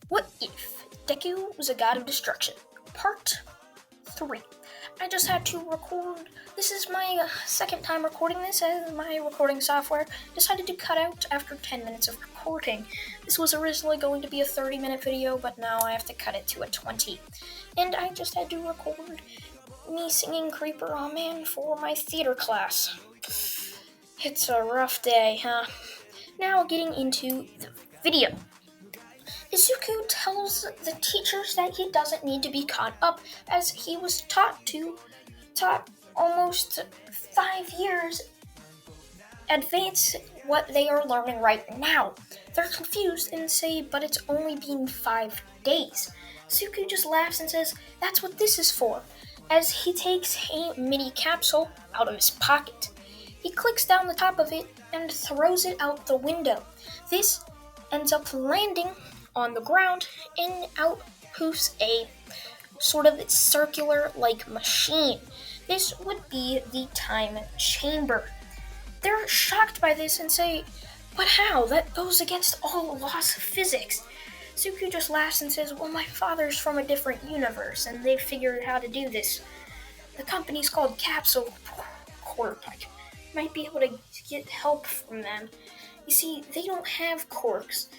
What if Deku was a god of destruction? Part 3. I just had to record. This is my second time recording this, as my recording software decided to cut out after 10 minutes of recording. This was originally going to be a 30-minute video, but now I have to cut it to a 20. And I just had to record me singing Creeper Oh Man for my theater class. It's a rough day, huh? Now getting into the video. Izuku tells the teachers that he doesn't need to be caught up, as he was taught almost 5 years advance what they are learning right now. They're confused and say, but it's only been 5 days. Suku just laughs and says, that's what this is for, as he takes a mini capsule out of his pocket. He clicks down the top of it and throws it out the window. This ends up landing on the ground, and out poofs a sort of circular-like machine. This would be the time chamber. They're shocked by this and say, but how? That goes against all laws of physics. Suku just laughs and says, well, my father's from a different universe, and they figured how to do this. The company's called Capsule Corp. I might be able to get help from them. You see, they don't have quirks.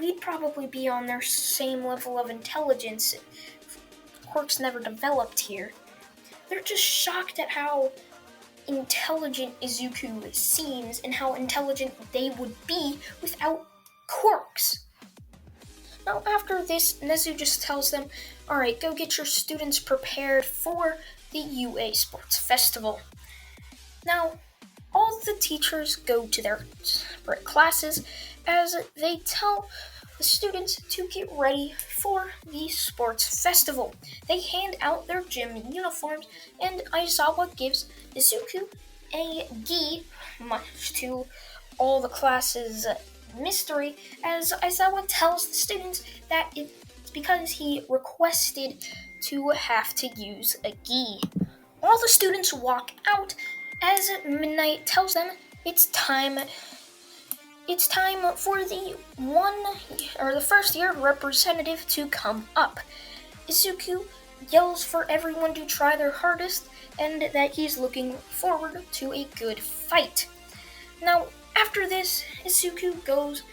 We'd probably be on their same level of intelligence. Quirks never developed here. They're just shocked at how intelligent Izuku seems and how intelligent they would be without quirks. Now after this, Nezu just tells them, alright, go get your students prepared for the UA Sports Festival. Now, all the teachers go to their separate classes as they tell the students to get ready for the sports festival. They hand out their gym uniforms, and Aizawa gives Izuku a gi, much to all the classes' mystery, as Aizawa tells the students that it's because he requested to have to use a gi. All the students walk out as Midnight tells them it's time for the first year representative to come up. Izuku yells for everyone to try their hardest and that he's looking forward to a good fight. Now, after this, Izuku goes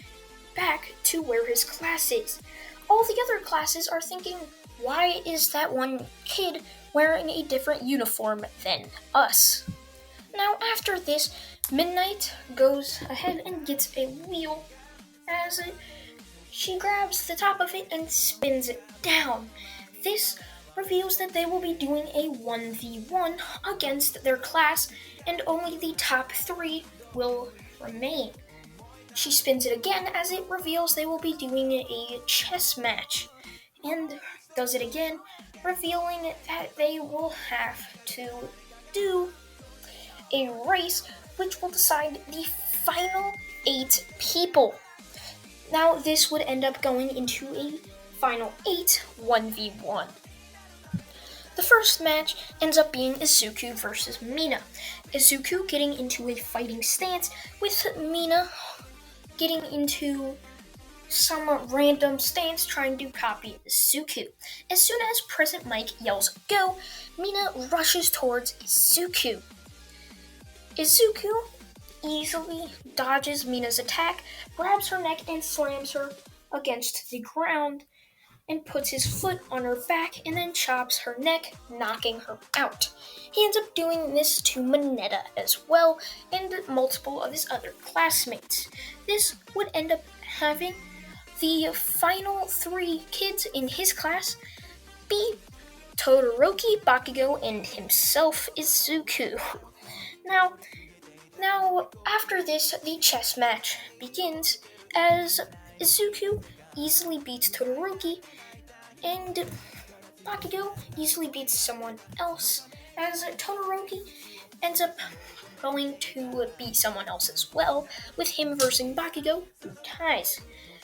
back to where his class is. All the other classes are thinking, why is that one kid wearing a different uniform than us? Now after this, Midnight goes ahead and gets a wheel as she grabs the top of it and spins it down. This reveals that they will be doing a 1v1 against their class, and only the top 3 will remain. She spins it again as it reveals they will be doing a chess match, and does it again, revealing that they will have to do a race which will decide the final 8 people. Now this would end up going into a final 8 1v1. The first match ends up being Izuku versus Mina. Izuku getting into a fighting stance with Mina getting into some random stance trying to copy Izuku. As soon as Present Mike yells go, Mina rushes towards Izuku. Izuku easily dodges Mina's attack, grabs her neck and slams her against the ground, and puts his foot on her back and then chops her neck, knocking her out. He ends up doing this to Mineta as well, and multiple of his other classmates. This would end up having the final 3 kids in his class be Todoroki, Bakugo, and himself, Izuku. Now, after this, the chess match begins as Izuku easily beats Todoroki, and Bakugo easily beats someone else, as Todoroki ends up going to beat someone else as well, with him versus Bakugo, who ties.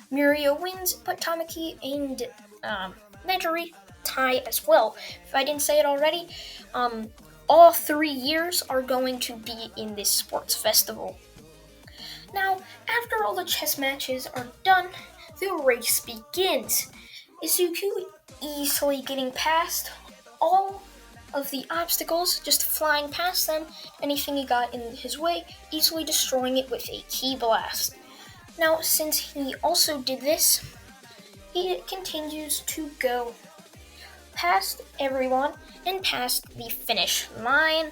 Mirio wins, but Tamaki and Nejire tie as well. If I didn't say it already, all 3 years are going to be in this sports festival. Now, after all the chess matches are done, the race begins. Izuku easily getting past all of the obstacles, just flying past them, anything he got in his way, easily destroying it with a ki blast. Now, since he also did this, he continues to go past everyone and past the finish line,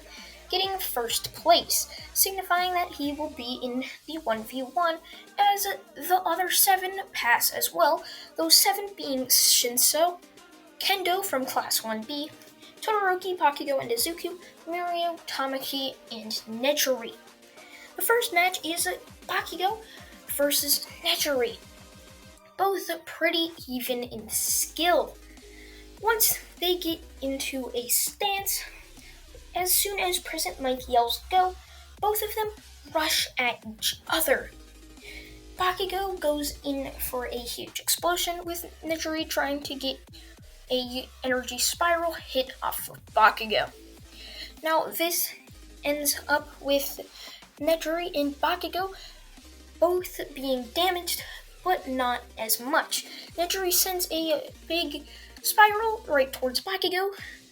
getting first place, signifying that he will be in the 1v1 as the other 7 pass as well, those 7 being Shinso, Kendo from Class 1B, Todoroki, Bakugo, and Izuku, Mirio, Tamaki, and Nejire. The first match is Bakugo versus Nejire. Both pretty even in skill. Once they get into a stance, as soon as present mic yells go, both of them rush at each other. Bakugo goes in for a huge explosion, with Nejire trying to get a energy spiral hit off of Bakugo. Now this ends up with Nejire and Bakugo both being damaged, but not as much. Nejire sends a big spiral right towards Bakugo,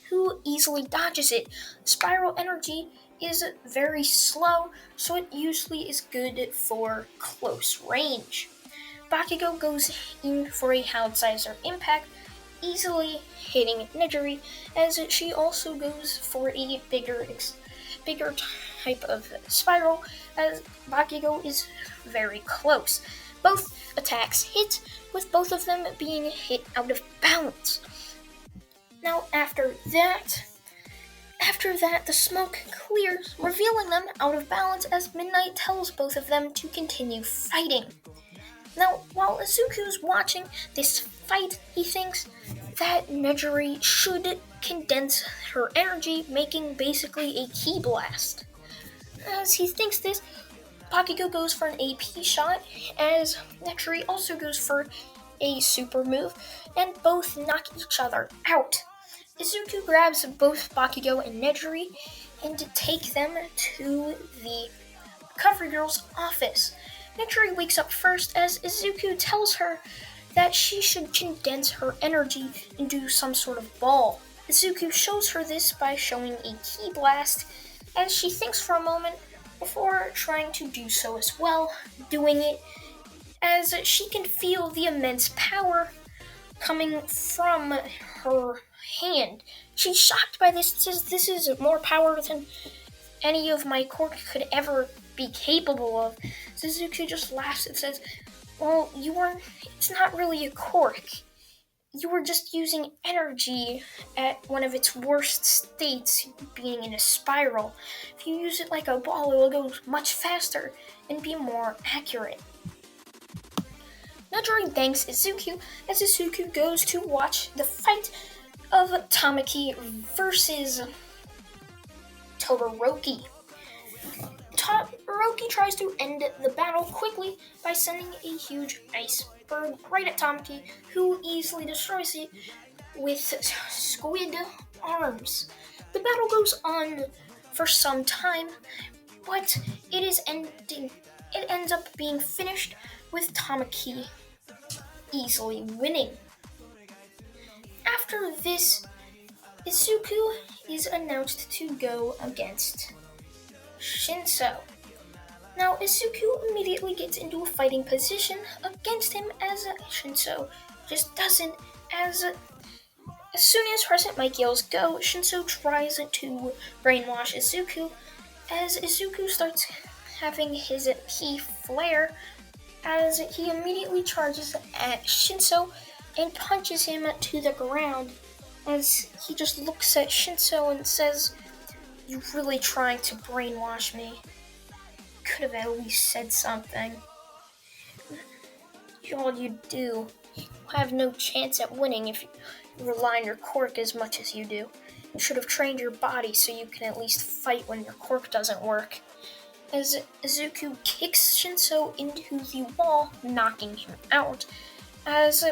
who easily dodges it. Spiral energy is very slow, so it usually is good for close range. Bakugo goes in for a Howitzer impact, easily hitting Nejire, as she also goes for a bigger type of spiral, as Bakugo is very close. Both attacks hit, with both of them being hit out of balance. Now after that, the smoke clears, revealing them out of balance as Midnight tells both of them to continue fighting. Now, while Izuku's watching this fight, he thinks that Nejire should condense her energy, making basically a ki blast. As he thinks this, Bakugo goes for an AP shot, as Nejire also goes for a super move, and both knock each other out. Izuku grabs both Bakugo and Nejire and take them to the Recovery Girl's office. Nejire wakes up first as Izuku tells her that she should condense her energy into some sort of ball. Izuku shows her this by showing a ki blast, as she thinks for a moment before trying to do so as well, doing it as she can feel the immense power coming from her hand. She's shocked by this, says this is more power than any of my quirk could ever be capable of. Suzuki just laughs and says, well, it's not really a quirk. You were just using energy at one of its worst states, being in a spiral. If you use it like a ball, it will go much faster and be more accurate. Nejire thanks Izuku as Izuku goes to watch the fight of Tamaki versus Todoroki. Todoroki tries to end the battle quickly by sending a huge iceberg right at Tamaki, who easily destroys it with squid arms. The battle goes on for some time, but it ends up being finished with Tamaki easily winning. After this, Izuku is announced to go against Shinso. Now, Izuku immediately gets into a fighting position against him, as Shinso just doesn't. As soon as Crescent Mike yells go, Shinso tries to brainwash Izuku, as Izuku starts having his ki flare, as he immediately charges at Shinso and punches him to the ground, as he just looks at Shinso and says, "You're really trying to brainwash me. Could have at least said something. All you do, you have no chance at winning if you rely on your quirk as much as you do. You should have trained your body so you can at least fight when your quirk doesn't work." As Izuku kicks Shinso into the wall, knocking him out, as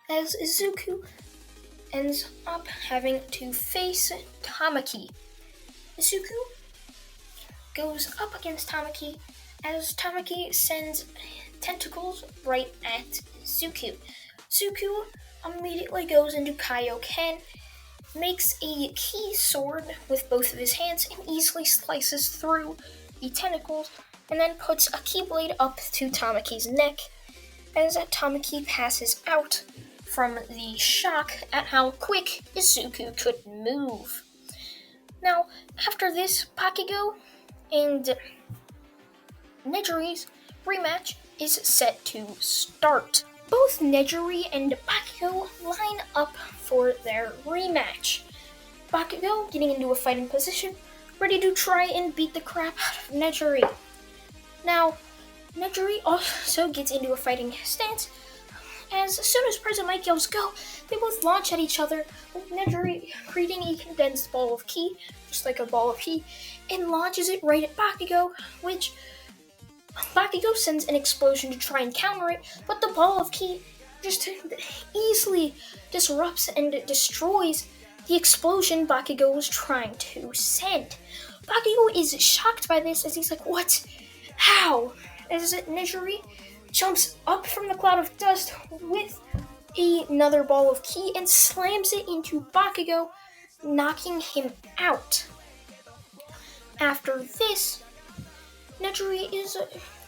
Izuku ends up having to face Tamaki. Izuku goes up against Tamaki, as Tamaki sends tentacles right at Suku. Suku immediately goes into Kaioken, makes a key sword with both of his hands, and easily slices through the tentacles, and then puts a keyblade up to Tamaki's neck as Tamaki passes out from the shock at how quick Izuku could move. Now, after this, Bakugo and Nejire's rematch is set to start. Both Nejire and Bakugo line up for their rematch. Bakugo getting into a fighting position, ready to try and beat the crap out of Nejire. Now, Nejire also gets into a fighting stance. As soon as President Mike yells go, they both launch at each other, with Nejire creating a condensed ball of ki, just like a ball of ki, and launches it right at Bakugo, which Bakugo sends an explosion to try and counter it, but the ball of ki just easily disrupts and destroys the explosion Bakugo was trying to send. Bakugo is shocked by this as he's like, what? How? As Nejire jumps up from the cloud of dust with another ball of ki and slams it into Bakugo, knocking him out. After this, Nejire is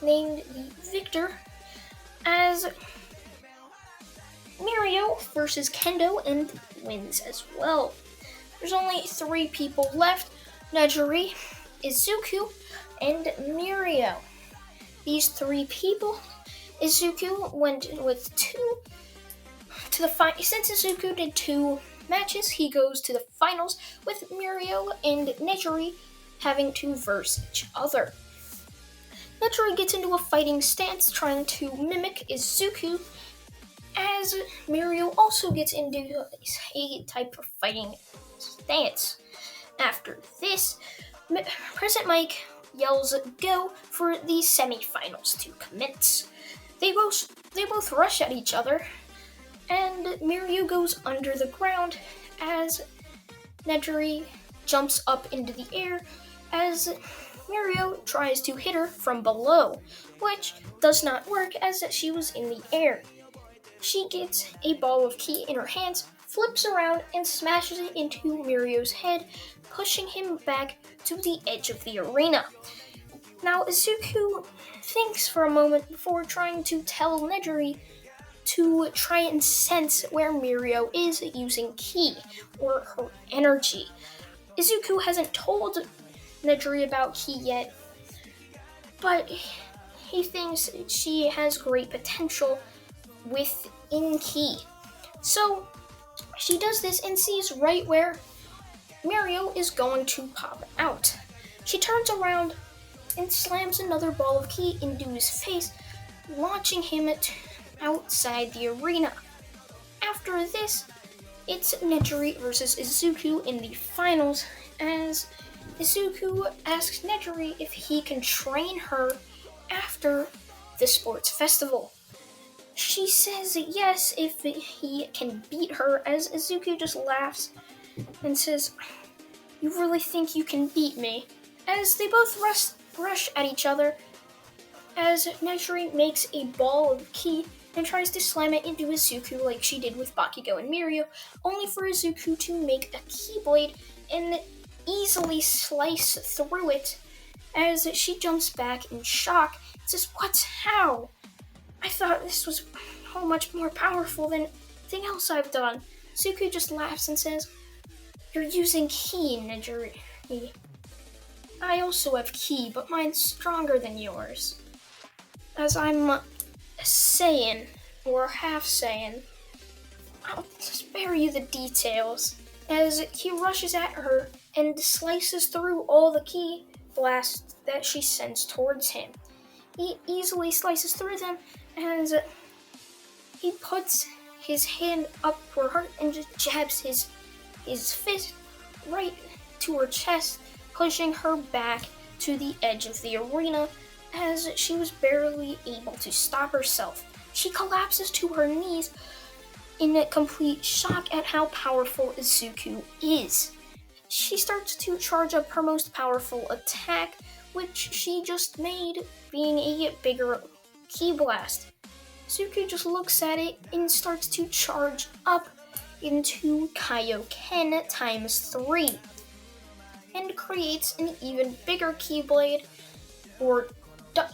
named the victor as Mirio versus Kendo and wins as well. There's only 3 people left: Nejire, Izuku, and Mirio. These 3 people, Izuku went with 2 to the final. Since Suku did 2 matches, he goes to the finals with Mirio and Nejire having to verse each other. Nejire gets into a fighting stance trying to mimic Izuku, as Mirio also gets into a type of fighting stance. After this, President Mike yells go for the semifinals to commence. They both rush at each other, and Mirio goes under the ground as Nejire jumps up into the air as Mirio tries to hit her from below, which does not work as she was in the air. She gets a ball of ki in her hands, flips around, and smashes it into Mirio's head, pushing him back to the edge of the arena. Now, Suku thinks for a moment before trying to tell Nejire to try and sense where Mirio is using ki, or her energy. Izuku hasn't told Nejire about ki yet, but he thinks she has great potential within ki. So she does this and sees right where Mirio is going to pop out. She turns around and slams another ball of ki into his face, launching him outside the arena. After this, it's Nejire versus Izuku in the finals, as Izuku asks Nejire if he can train her after the sports festival. She says yes if he can beat her, as Izuku just laughs and says, "You really think you can beat me?" As they both rush at each other, as Nejire makes a ball of ki and tries to slam it into Izuku like she did with Bakugo and Mirio, only for Izuku to make a keyblade and easily slice through it, as she jumps back in shock and says, "What? How? I thought this was so much more powerful than anything else I've done." Suku just laughs and says, "You're using ki, Nejire. I also have ki, but mine's stronger than yours. As I'm a Saiyan, or half Saiyan. I'll spare you the details." As he rushes at her and slices through all the ki blasts that she sends towards him. He easily slices through them as he puts his hand up for her and just jabs his fist right to her chest, pushing her back to the edge of the arena as she was barely able to stop herself. She collapses to her knees in a complete shock at how powerful Izuku is. She starts to charge up her most powerful attack, which she just made, being a bigger Ki Blast. Suku just looks at it and starts to charge up into Kaioken times 3 and creates an even bigger Keyblade, or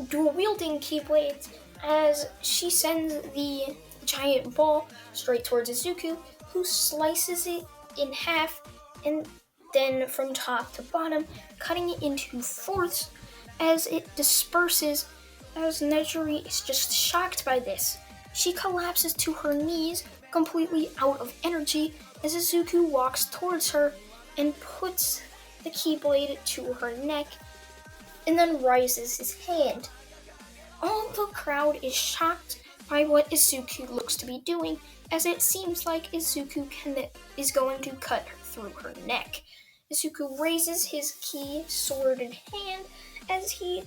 dual-wielding Keyblades, as she sends the giant ball straight towards Izuku, who slices it in half and then from top to bottom, cutting it into fourths as it disperses, as Nejire is just shocked by this. She collapses to her knees, completely out of energy, as Izuku walks towards her and puts the Keyblade to her neck and then raises his hand. All the crowd is shocked by what Izuku looks to be doing, as it seems like Izuku is going to cut through her neck. Izuku raises his ki sword in hand as he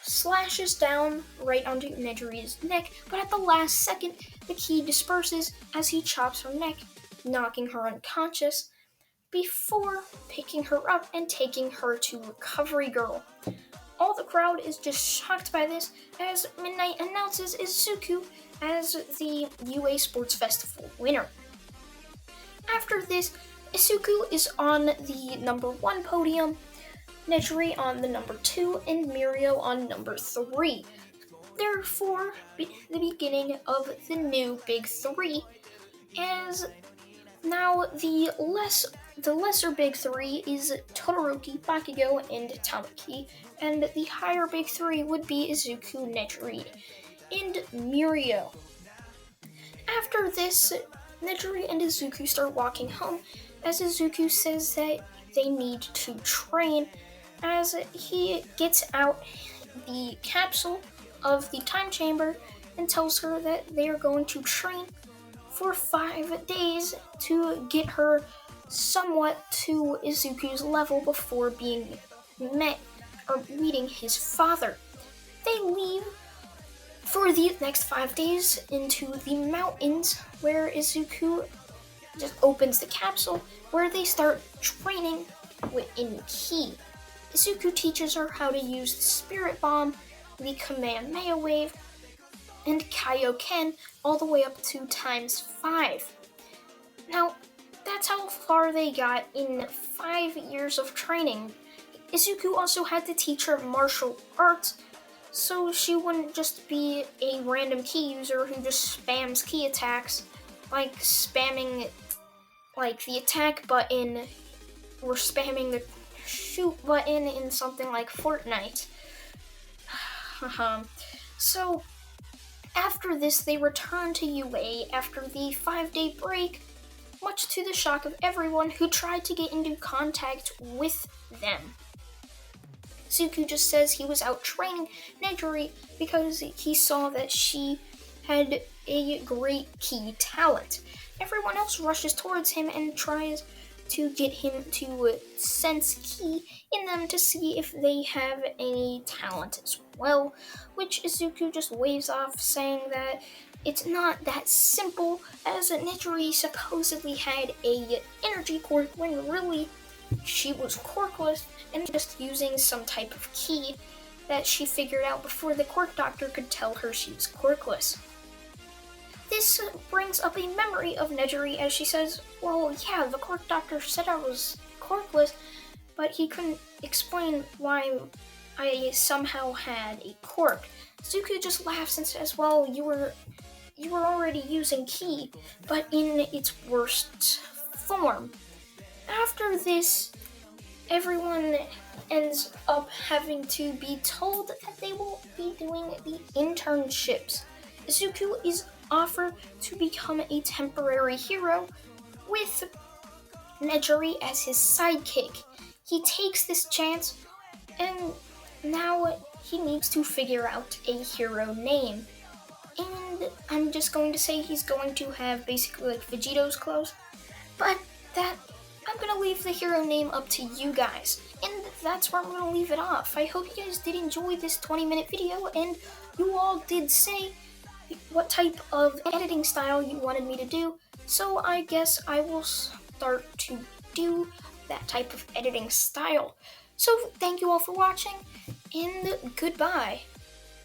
slashes down right onto Nejire's neck, but at the last second, the ki disperses as he chops her neck, knocking her unconscious, before picking her up and taking her to Recovery Girl. All the crowd is just shocked by this, as Midnight announces Izuku as the UA Sports Festival winner. After this, Izuku is on the number 1 podium, Nejire on the number 2, and Mirio on number 3. Therefore, the beginning of the new Big 3, as now the lesser Big 3 is Todoroki, Bakugo, and Tamaki, and the higher Big 3 would be Izuku, Nejire, and Mirio. After this, Nejire and Izuku start walking home, as Izuku says that they need to train, as he gets out the capsule of the time chamber and tells her that they are going to train for 5 days to get her somewhat to Izuku's level before being meeting his father. They leave for the next 5 days into the mountains, where Izuku just opens the capsule, where they start training in ki. Izuku teaches her how to use the Spirit Bomb, the Kamehameha Wave, and Kaioken all the way up to times 5. Now, that's how far they got in 5 years of training. Izuku also had to teach her martial arts, so she wouldn't just be a random ki user who just spams ki attacks, like spamming like the attack button or spamming the shoot button in something like Fortnite. So after this, they return to UA after the 5-day break, much to the shock of everyone who tried to get into contact with them. Suku just says he was out training Nejire because he saw that she had a great ki talent. Everyone else rushes towards him and tries to get him to sense ki in them to see if they have any talent as well, which Izuku just waves off, saying that it's not that simple, as Nejire supposedly had a energy quirk when really she was quirkless and just using some type of ki that she figured out before the quirk doctor could tell her she was quirkless. This brings up a memory of Nejire, as she says, well, yeah, the quirk doctor said I was quirkless, but he couldn't explain why I somehow had a quirk. Suku just laughs and says, well, you were already using ki, but in its worst form. After this, everyone ends up having to be told that they will be doing the internships. Suku is offered to become a temporary hero with Nejire as his sidekick. He takes this chance, and now he needs to figure out a hero name. And I'm just going to say he's going to have basically like Vegeto's clothes, but that I'm going to leave the hero name up to you guys. And that's where I'm going to leave it off. I hope you guys did enjoy this 20-minute video, and you all did say what type of editing style you wanted me to do, so I guess I will start to do that type of editing style. So thank you all for watching, and goodbye.